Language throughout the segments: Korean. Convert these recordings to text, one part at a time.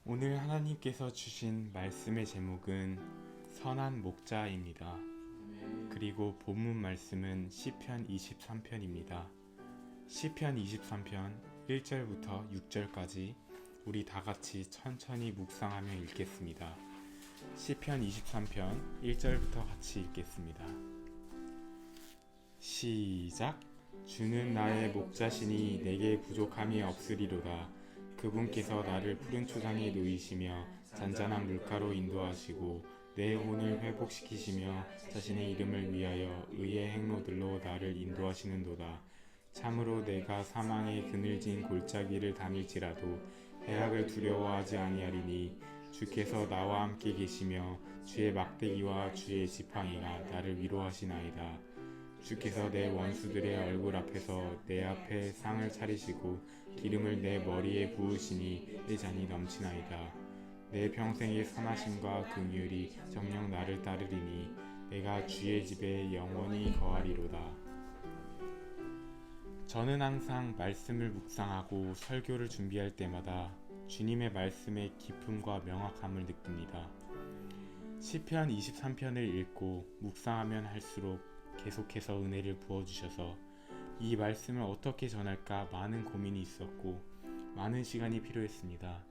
오늘 하나님께서 주신 말씀의 제목은 선한 목자입니다. 그리고 본문 말씀은 시편 23편입니다. 시편 23편 1절부터 6절까지 우리 다같이 천천히 묵상하며 읽겠습니다. 시편 23편 1절부터 같이 읽겠습니다. 시작. 주는 나의 목자시니 내게 부족함이 없으리로다. 그분께서 나를 푸른 초장에 누이시며 잔잔한 물가로 인도하시고 내 혼을 회복시키시며 자신의 이름을 위하여 의의 행로들로 나를 인도하시는도다. 참으로 내가 사망의 그늘진 골짜기를 다닐지라도 해악을 두려워하지 아니하리니 주께서 나와 함께 계시며 주의 막대기와 주의 지팡이가 나를 위로하시나이다. 주께서 내 원수들의 얼굴 앞에서 내 앞에 상을 차리시고 기름을 내 머리에 부으시니 내 잔이 넘치나이다. 내 평생의 선하심과 긍휼이 정녕 나를 따르리니 내가 주의 집에 영원히 거하리로다. 저는 항상 말씀을 묵상하고 설교를 준비할 때마다 주님의 말씀의 깊음과 명확함을 느낍니다. 시편 23편을 읽고 묵상하면 할수록 계속해서 은혜를 부어주셔서 이 말씀을 어떻게 전할까 많은 고민이 있었고 많은 시간이 필요했습니다.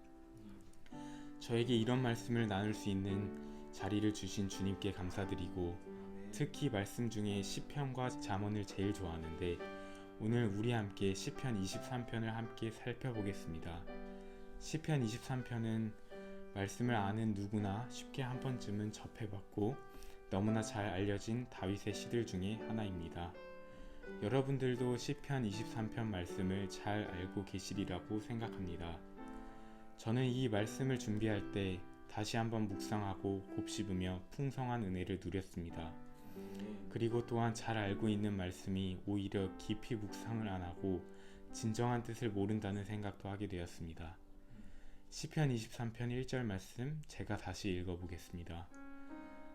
저에게 이런 말씀을 나눌 수 있는 자리를 주신 주님께 감사드리고 특히 말씀 중에 시편과 잠언을 제일 좋아하는데 오늘 우리 함께 시편 23편을 함께 살펴보겠습니다. 시편 23편은 말씀을 아는 누구나 쉽게 한 번쯤은 접해봤고 너무나 잘 알려진 다윗의 시들 중에 하나입니다. 여러분들도 시편 23편 말씀을 잘 알고 계시리라고 생각합니다. 저는 이 말씀을 준비할 때 다시 한번 묵상하고 곱씹으며 풍성한 은혜를 누렸습니다. 그리고 또한 잘 알고 있는 말씀이 오히려 깊이 묵상을 안 하고 진정한 뜻을 모른다는 생각도 하게 되었습니다. 시편 23편 1절 말씀 제가 다시 읽어보겠습니다.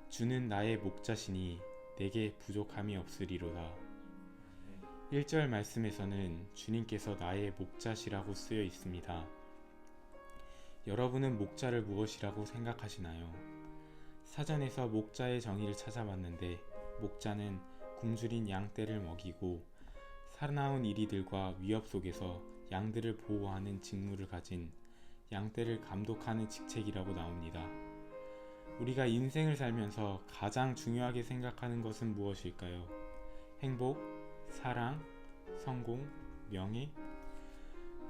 주는 나의 목자시니 내게 부족함이 없으리로다. 1절 말씀에서는 주님께서 나의 목자시라고 쓰여 있습니다. 여러분은 목자를 무엇이라고 생각하시나요? 사전에서 목자의 정의를 찾아봤는데 목자는 굶주린 양떼를 먹이고 사나운 이리들과 위협 속에서 양들을 보호하는 직무를 가진 양떼를 감독하는 직책이라고 나옵니다. 우리가 인생을 살면서 가장 중요하게 생각하는 것은 무엇일까요? 행복, 사랑, 성공, 명예?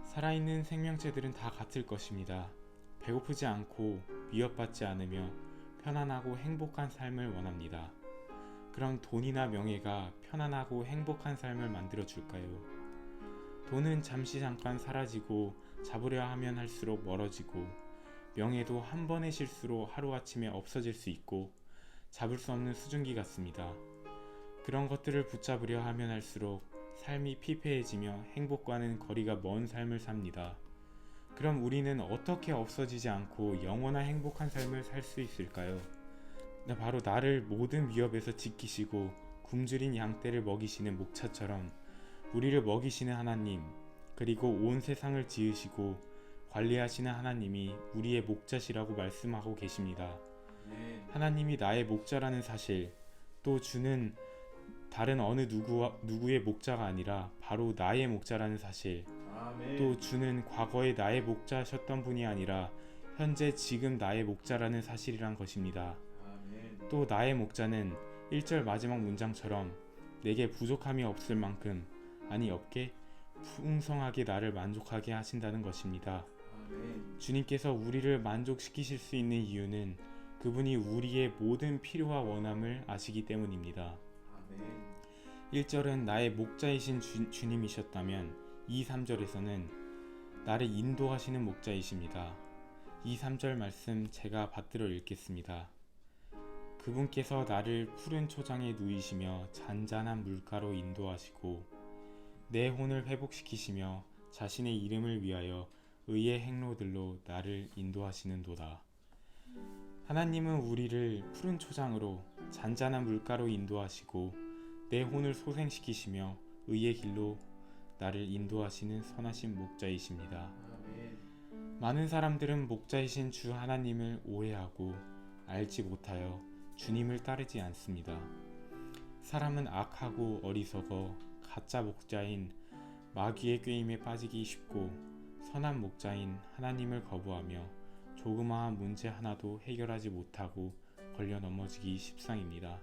살아있는 생명체들은 다 같을 것입니다. 배고프지 않고 위협받지 않으며 편안하고 행복한 삶을 원합니다. 그럼 돈이나 명예가 편안하고 행복한 삶을 만들어 줄까요? 돈은 잠깐 사라지고 잡으려 하면 할수록 멀어지고 명예도 한 번의 실수로 하루아침에 없어질 수 있고 잡을 수 없는 수증기 같습니다. 그런 것들을 붙잡으려 하면 할수록 삶이 피폐해지며 행복과는 거리가 먼 삶을 삽니다. 그럼 우리는 어떻게 없어지지 않고 영원한 행복한 삶을 살 수 있을까요? 바로 나를 모든 위협에서 지키시고 굶주린 양떼를 먹이시는 목자처럼 우리를 먹이시는 하나님, 그리고 온 세상을 지으시고 관리하시는 하나님이 우리의 목자시라고 말씀하고 계십니다. 하나님이 나의 목자라는 사실, 또 주는 다른 어느 누구의 목자가 아니라 바로 나의 목자라는 사실, 또 주는 과거에 나의 목자셨던 분이 아니라 현재 지금 나의 목자라는 사실이란 것입니다. 또 나의 목자는 1절 마지막 문장처럼 내게 부족함이 없을 만큼, 아니 없게 풍성하게 나를 만족하게 하신다는 것입니다. 주님께서 우리를 만족시키실 수 있는 이유는 그분이 우리의 모든 필요와 원함을 아시기 때문입니다. 1절은 나의 목자이신 주님이셨다면 2, 3절에서는 나를 인도하시는 목자이십니다. 2, 3절 말씀 제가 받들어 읽겠습니다. 그분께서 나를 푸른 초장에 누이시며 잔잔한 물가로 인도하시고 내 혼을 회복시키시며 자신의 이름을 위하여 의의 행로들로 나를 인도하시는도다. 하나님은 우리를 푸른 초장으로 잔잔한 물가로 인도하시고 내 혼을 소생시키시며 의의 길로 나를 인도하시는 선하신 목자이십니다. 많은 사람들은 목자이신 주 하나님을 오해하고 알지 못하여 주님을 따르지 않습니다. 사람은 악하고 어리석어 가짜 목자인 마귀의 꾀임에 빠지기 쉽고 선한 목자인 하나님을 거부하며 조그마한 문제 하나도 해결하지 못하고 걸려 넘어지기 십상입니다.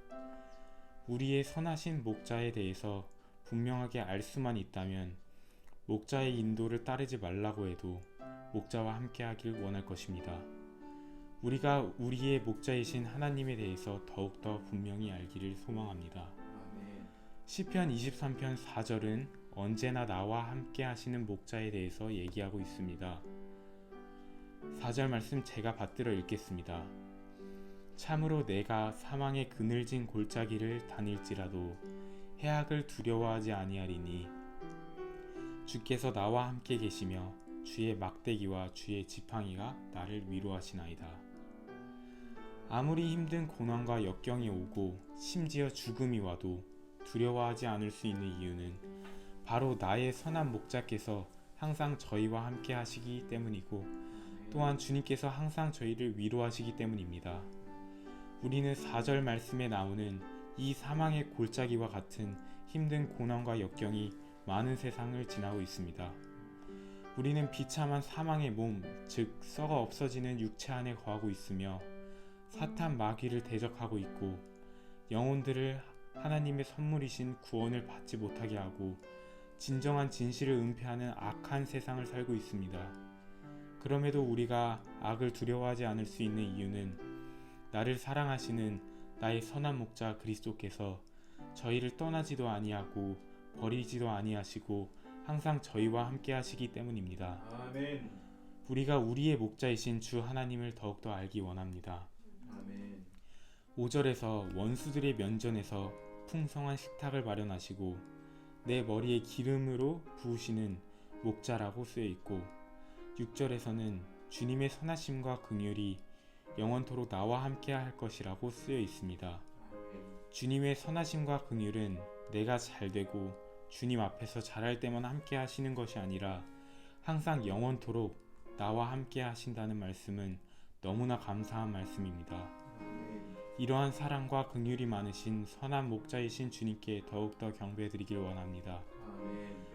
우리의 선하신 목자에 대해서 분명하게 알 수만 있다면 목자의 인도를 따르지 말라고 해도 목자와 함께하길 원할 것입니다. 우리가 우리의 목자이신 하나님에 대해서 더욱더 분명히 알기를 소망합니다. 시편 23편 4절은 언제나 나와 함께 하시는 목자에 대해서 얘기하고 있습니다. 4절 말씀 제가 받들어 읽겠습니다. 참으로 내가 사망의 그늘진 골짜기를 다닐지라도 해악을 두려워하지 아니하리니 주께서 나와 함께 계시며 주의 막대기와 주의 지팡이가 나를 위로하시나이다. 아무리 힘든 고난과 역경이 오고 심지어 죽음이 와도 두려워하지 않을 수 있는 이유는 바로 나의 선한 목자께서 항상 저희와 함께 하시기 때문이고 또한 주님께서 항상 저희를 위로하시기 때문입니다. 우리는 4절 말씀에 나오는 이 사망의 골짜기와 같은 힘든 고난과 역경이 많은 세상을 지나고 있습니다. 우리는 비참한 사망의 몸, 즉 썩어 없어지는 육체 안에 거하고 있으며 사탄 마귀를 대적하고 있고 영혼들을 하나님의 선물이신 구원을 받지 못하게 하고 진정한 진실을 은폐하는 악한 세상을 살고 있습니다. 그럼에도 우리가 악을 두려워하지 않을 수 있는 이유는 나를 사랑하시는 나의 선한 목자 그리스도께서 저희를 떠나지도 아니하고 버리지도 아니하시고 항상 저희와 함께 하시기 때문입니다. 아멘. 우리가 우리의 목자이신 주 하나님을 더욱더 알기 원합니다. 아멘. 5절에서 원수들의 면전에서 풍성한 식탁을 마련하시고 내 머리에 기름으로 부으시는 목자라고 쓰여 있고 6절에서는 주님의 선하심과 긍휼이 영원토록 나와 함께 할 것이라고 쓰여 있습니다. 주님의 선하심과 긍휼은 내가 잘되고 주님 앞에서 잘할 때만 함께 하시는 것이 아니라 항상 영원토록 나와 함께 하신다는 말씀은 너무나 감사한 말씀입니다. 이러한 사랑과 긍휼이 많으신 선한 목자이신 주님께 더욱더 경배드리길 원합니다.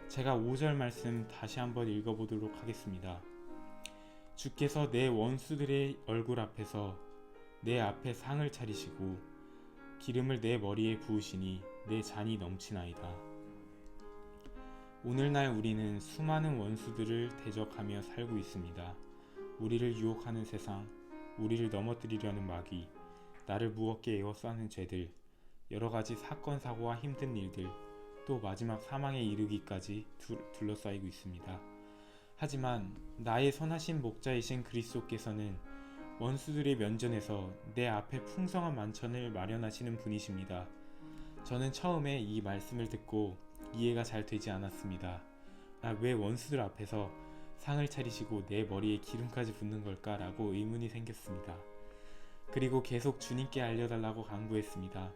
제가 5절 말씀 다시 한번 읽어보도록 하겠습니다. 주께서 내 원수들의 얼굴 앞에서 내 앞에 상을 차리시고 기름을 내 머리에 부으시니 내 잔이 넘치나이다. 오늘날 우리는 수많은 원수들을 대적하며 살고 있습니다. 우리를 유혹하는 세상, 우리를 넘어뜨리려는 마귀, 나를 무겁게 에워싸는 죄들, 여러가지 사건 사고와 힘든 일들, 또 마지막 사망에 이르기까지 둘러싸이고 있습니다. 하지만 나의 선하신 목자이신 그리스도께서는 원수들의 면전에서 내 앞에 풍성한 만찬을 마련하시는 분이십니다. 저는 처음에 이 말씀을 듣고 이해가 잘 되지 않았습니다. 왜 원수들 앞에서 상을 차리시고 내 머리에 기름까지 붓는 걸까? 라고 의문이 생겼습니다. 그리고 계속 주님께 알려달라고 간구했습니다.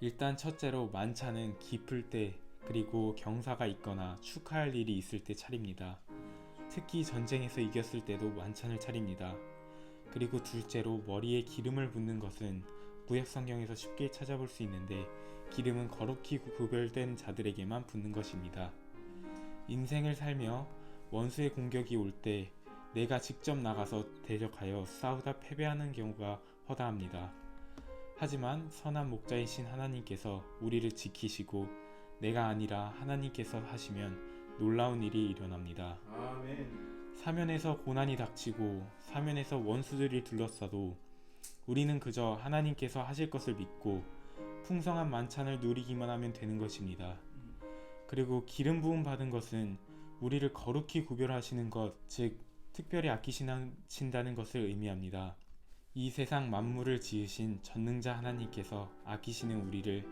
일단 첫째로 만찬은 기쁠 때 그리고 경사가 있거나 축하할 일이 있을 때 차립니다. 특히 전쟁에서 이겼을 때도 만찬을 차립니다. 그리고 둘째로 머리에 기름을 붓는 것은 구약 성경에서 쉽게 찾아볼 수 있는데 기름은 거룩히 구별된 자들에게만 붓는 것입니다. 인생을 살며 원수의 공격이 올 때 내가 직접 나가서 대적하여 싸우다 패배하는 경우가 허다합니다. 하지만 선한 목자이신 하나님께서 우리를 지키시고 내가 아니라 하나님께서 하시면 놀라운 일이 일어납니다. 아멘. 사면에서 고난이 닥치고 사면에서 원수들이 둘러싸도 우리는 그저 하나님께서 하실 것을 믿고 풍성한 만찬을 누리기만 하면 되는 것입니다. 그리고 기름 부음 받은 것은 우리를 거룩히 구별하시는 것, 즉 특별히 아끼신다는 것을 의미합니다. 이 세상 만물을 지으신 전능자 하나님께서 아끼시는 우리를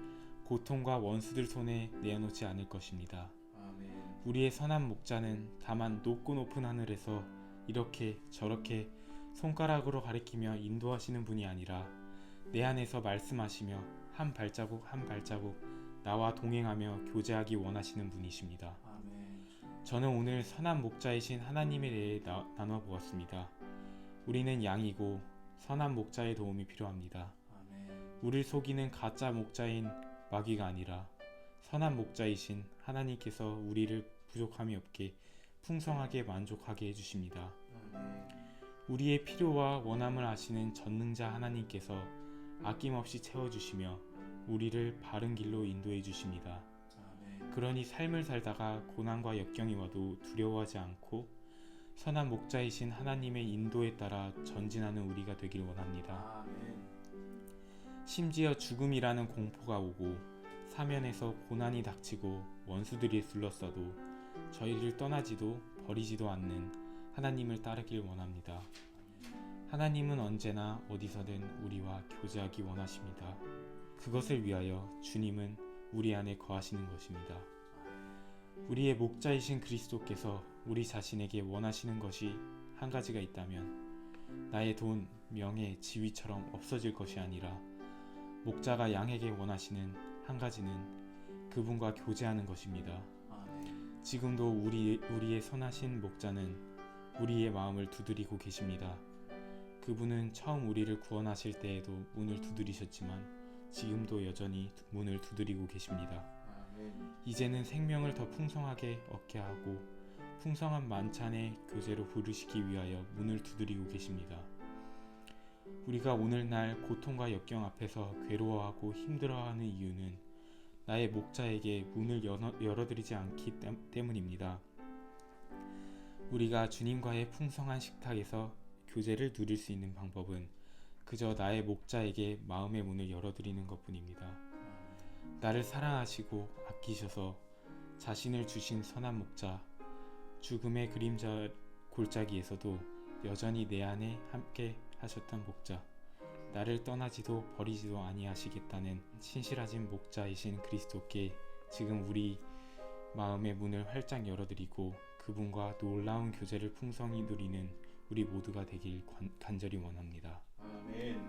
고통과 원수들 손에 내어놓지 않을 것입니다. 아멘. 우리의 선한 목자는 다만 높고 높은 하늘에서 이렇게 저렇게 손가락으로 가리키며 인도하시는 분이 아니라 내 안에서 말씀하시며 한 발자국 한 발자국 나와 동행하며 교제하기 원하시는 분이십니다. 아멘. 저는 오늘 선한 목자이신 하나님에 대해 나눠 보았습니다. 우리는 양이고 선한 목자의 도움이 필요합니다. 아멘. 우리를 속이는 가짜 목자인 마귀가 아니라 선한 목자이신 하나님께서 우리를 부족함이 없게 풍성하게 만족하게 해주십니다. 아멘. 우리의 필요와 원함을 아시는 전능자 하나님께서 아낌없이 채워주시며 우리를 바른 길로 인도해 주십니다. 아멘. 그러니 삶을 살다가 고난과 역경이 와도 두려워하지 않고 선한 목자이신 하나님의 인도에 따라 전진하는 우리가 되길 원합니다. 아멘. 심지어 죽음이라는 공포가 오고 사면에서 고난이 닥치고 원수들이 둘러싸도 저희를 떠나지도 버리지도 않는 하나님을 따르길 원합니다. 하나님은 언제나 어디서든 우리와 교제하기 원하십니다. 그것을 위하여 주님은 우리 안에 거하시는 것입니다. 우리의 목자이신 그리스도께서 우리 자신에게 원하시는 것이 한 가지가 있다면 나의 돈, 명예, 지위처럼 없어질 것이 아니라 목자가 양에게 원하시는 한 가지는 그분과 교제하는 것입니다. 아멘. 지금도 우리의 선하신 목자는 우리의 마음을 두드리고 계십니다. 그분은 처음 우리를 구원하실 때에도 문을 두드리셨지만 지금도 여전히 문을 두드리고 계십니다. 아멘. 이제는 생명을 더 풍성하게 얻게 하고 풍성한 만찬의 교제로 부르시기 위하여 문을 두드리고 계십니다. 우리가 오늘날 고통과 역경 앞에서 괴로워하고 힘들어하는 이유는 나의 목자에게 문을 열어드리지 않기 때문입니다. 우리가 주님과의 풍성한 식탁에서 교제를 누릴 수 있는 방법은 그저 나의 목자에게 마음의 문을 열어드리는 것뿐입니다. 나를 사랑하시고 아끼셔서 자신을 주신 선한 목자, 죽음의 그림자 골짜기에서도 여전히 내 안에 함께 하셨던 목자, 나를 떠나지도 버리지도 아니하시겠다는 신실하신 목자이신 그리스도께 지금 우리 마음의 문을 활짝 열어드리고 그분과 놀라운 교제를 풍성히 누리는 우리 모두가 되길 간절히 원합니다. 아멘.